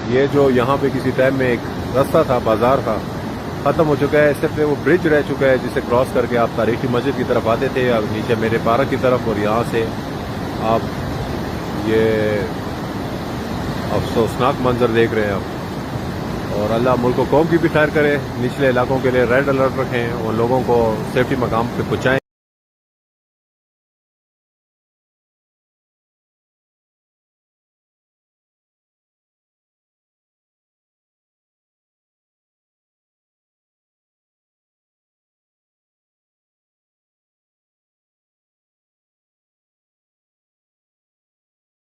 ये जो यहाँ पे किसी टाइम में एक रास्ता था, बाजार था, ख़त्म हो चुका है। सिर्फ वो ब्रिज रह चुका है जिसे क्रॉस करके आप तारीखी मस्जिद की तरफ आते थे, अब नीचे मेरे पार्क की तरफ, और यहाँ से आप ये अफसोसनाक मंजर देख रहे हैं आप। और अल्लाह मुल्क कौम की भी खैर करे। निचले इलाकों के लिए रेड अलर्ट रखें और लोगों को सेफ्टी मकाम पे पहुँचाएँ।